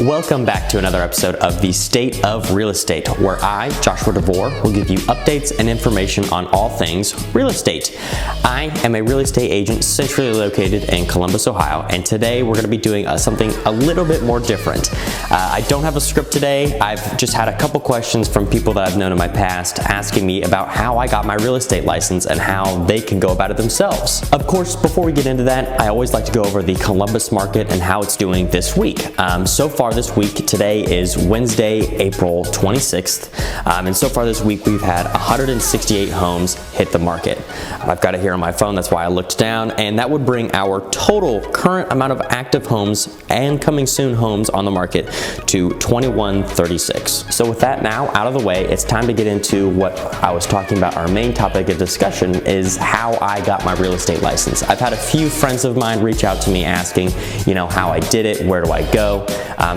Welcome back to another episode of The State of Real Estate, where I, Joshua DeVore, will give you updates and information on all things real estate. I am a real estate agent centrally located in Columbus, Ohio, and today we're going to be doing something a little bit more different. I don't have a script today. I've just had a couple questions from people that I've known in my past asking me about how I got my real estate license and how they can go about it themselves. Of course, before we get into that, I always like to go over the Columbus market and how it's doing this week. So far this week, today is Wednesday, April 26th, and so far this week we've had 168 homes hit the market. I've got it here on my phone, that's why I looked down, and that would bring our total current amount of active homes and coming soon homes on the market to 2136. So with that now out of the way, it's time to get into what I was talking about. Our main topic of discussion is how I got my real estate license. I've had a few friends of mine reach out to me asking, how I did it, where do I go?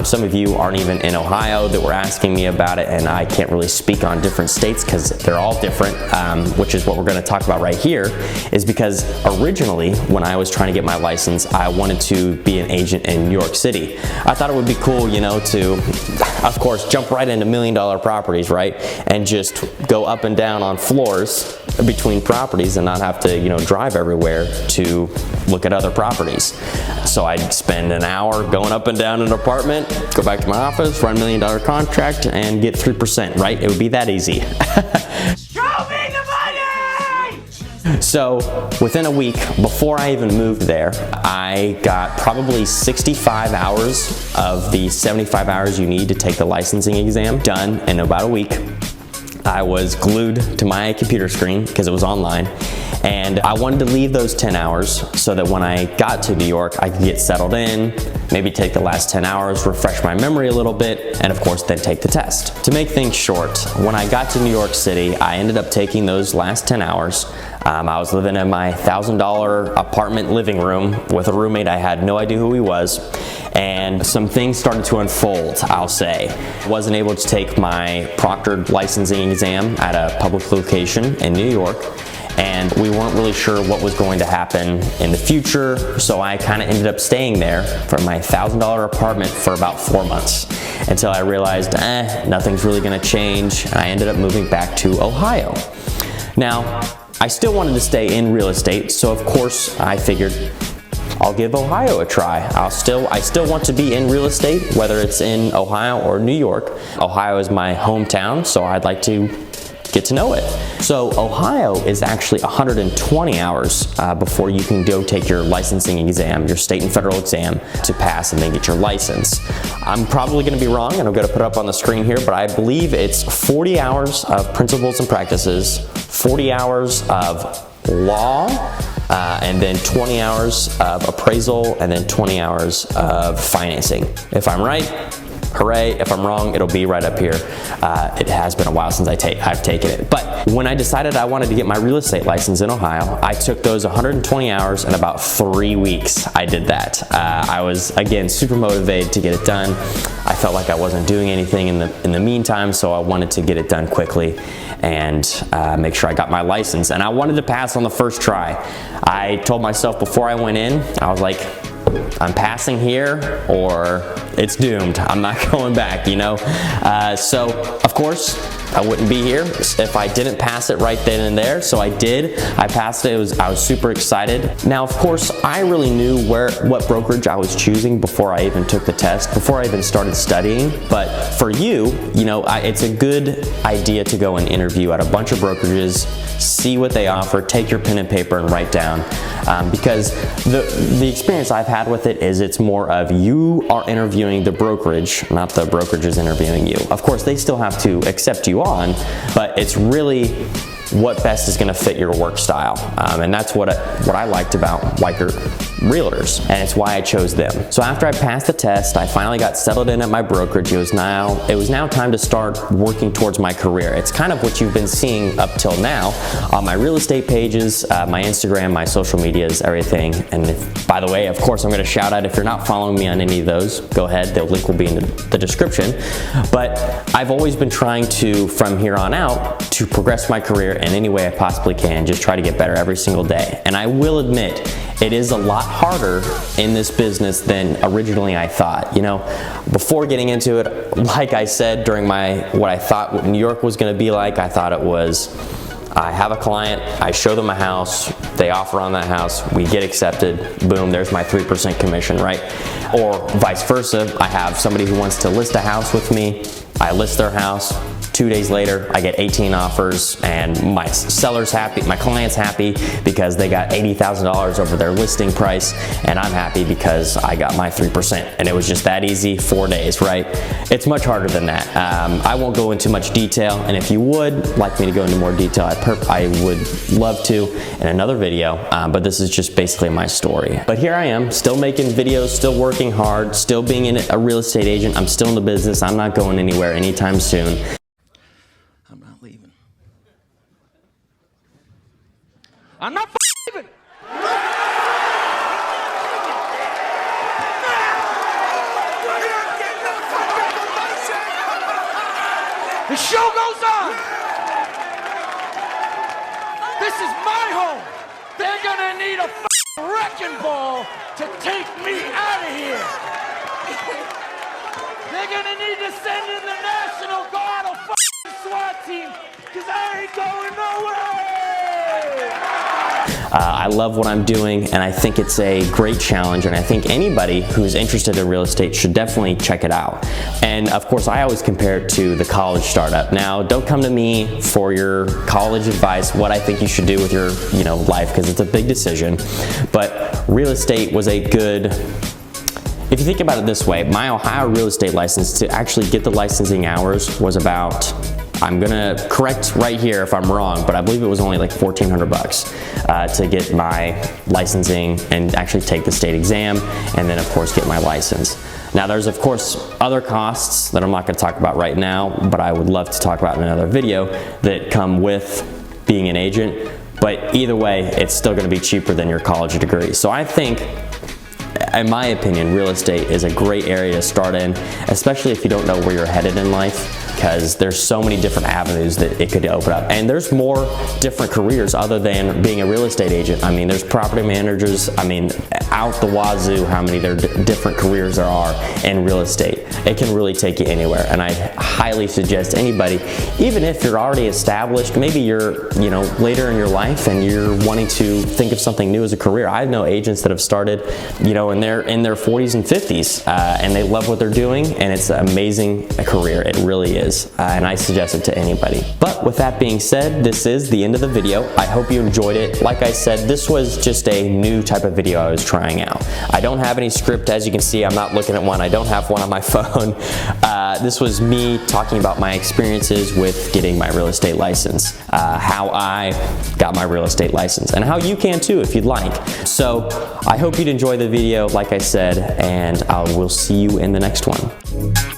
Some of you aren't even in Ohio that were asking me about it, and I can't really speak on different states because they're all different, which is what we're going to talk about right here, is because originally when I was trying to get my license, I wanted to be an agent in New York City. I thought it would be cool, to, of course, jump right into $1 million properties, right? And just go up and down on floors between properties and not have to, drive everywhere to look at other properties. So I'd spend an hour going up and down an apartment, go back to my office, run $1 million contract, and get 3%, right? It would be that easy. Show me the money! So within a week, before I even moved there, I got probably 65 hours of the 75 hours you need to take the licensing exam done in about a week. I was glued to my computer screen because it was online, and I wanted to leave those 10 hours so that when I got to New York, I could get settled in, maybe take the last 10 hours, refresh my memory a little bit, and of course then take the test. To make things short, when I got to New York City, I ended up taking those last 10 hours. I was living in my $1,000 apartment living room with a roommate. I had no idea who he was, and some things started to unfold, I'll say. I wasn't able to take my proctored licensing exam at a public location in New York, and we weren't really sure what was going to happen in the future, so I kind of ended up staying there from my $1,000 apartment for about 4 months until I realized, nothing's really going to change, and I ended up moving back to Ohio. Now, I still wanted to stay in real estate, so of course I figured I'll give Ohio a try. I still want to be in real estate, whether it's in Ohio or New York. Ohio is my hometown, so I'd like to get to know it. So Ohio is actually 120 hours before you can go take your licensing exam, your state and federal exam, to pass and then get your license. I'm probably going to be wrong, and I'm going to put it up on the screen here, but I believe it's 40 hours of principles and practices, 40 hours of law, and then 20 hours of appraisal, and then 20 hours of financing. If I'm right, hooray. If I'm wrong, it'll be right up here. It has been a while since I've taken it. But when I decided I wanted to get my real estate license in Ohio, I took those 120 hours in about 3 weeks. I did that. I was, again, super motivated to get it done. I felt like I wasn't doing anything in the meantime, so I wanted to get it done quickly and make sure I got my license. And I wanted to pass on the first try. I told myself before I went in, I was like, I'm passing here or it's doomed. I'm not going back, So, of course, I wouldn't be here if I didn't pass it right then and there. So I did. I passed it. I was super excited. Now, of course, I really knew what brokerage I was choosing before I even took the test, before I even started studying. But for you, it's a good idea to go and interview at a bunch of brokerages, see what they offer, take your pen and paper and write down. Because the experience I've had with it is it's more of you are interviewing the brokerage, not the brokerage is interviewing you. Of course, they still have to accept you on, but it's really what best is going to fit your work style. And that's what I liked about Weichert Realtors, and it's why I chose them. So after I passed the test, I finally got settled in at my brokerage. It was now time to start working towards my career. It's kind of what you've been seeing up till now on my real estate pages, my Instagram, my social medias, everything. And by the way, of course, I'm going to shout out if you're not following me on any of those, go ahead. The link will be in the description. But I've always been trying to, from here on out, to progress my career in any way I possibly can, just try to get better every single day. And I will admit, it is a lot harder in this business than originally I thought. You know, before getting into it, like I said during what I thought what New York was going to be like, I thought it was, I have a client, I show them a house, they offer on that house, we get accepted, boom, there's my 3% commission, right? Or vice versa, I have somebody who wants to list a house with me, I list their house, 2 days later, I get 18 offers and my seller's happy, my client's happy because they got $80,000 over their listing price, and I'm happy because I got my 3%. And it was just that easy, 4 days, right? It's much harder than that. I won't go into much detail, and if you would like me to go into more detail, I would love to in another video, but this is just basically my story. But here I am, still making videos, still working hard, still being a real estate agent. I'm still in the business. I'm not going anywhere anytime soon. I'm not leaving. I'm not leaving. The show goes on. This is my home. They're gonna need a wrecking ball to take me out of here. They're gonna need to send in the National Guard or SWAT team, because I ain't going nowhere. I love what I'm doing, and I think it's a great challenge, and I think anybody who's interested in real estate should definitely check it out. And of course, I always compare it to the college startup. Now, don't come to me for your college advice, what I think you should do with your life, because it's a big decision. But real estate was a good, if you think about it this way, my Ohio real estate license, to actually get the licensing hours was about, I'm gonna correct right here if I'm wrong, but I believe it was only like $1,400 to get my licensing and actually take the state exam, and then of course get my license. Now there's of course other costs that I'm not gonna talk about right now, but I would love to talk about in another video that come with being an agent. But either way, it's still gonna be cheaper than your college degree. So I think, in my opinion, real estate is a great area to start in, especially if you don't know where you're headed in life, because there's so many different avenues that it could open up. And there's more different careers other than being a real estate agent. I mean, there's property managers, I mean, out the wazoo how many different careers there are in real estate. It can really take you anywhere, and I highly suggest anybody, even if you're already established, maybe you're later in your life and you're wanting to think of something new as a career. I know agents that have started in their 40s and 50s, and they love what they're doing, and it's an amazing career. It really is, and I suggest it to anybody. But with that being said, this is the end of the video. I hope you enjoyed it. Like I said, this was just a new type of video I was trying out. I don't have any script, as you can see. I'm not looking at one. I don't have one on my phone. This was me talking about my experiences with getting my real estate license, how I got my real estate license, and how you can too if you'd like. So I hope you'd enjoy the video, like I said, and I will see you in the next one.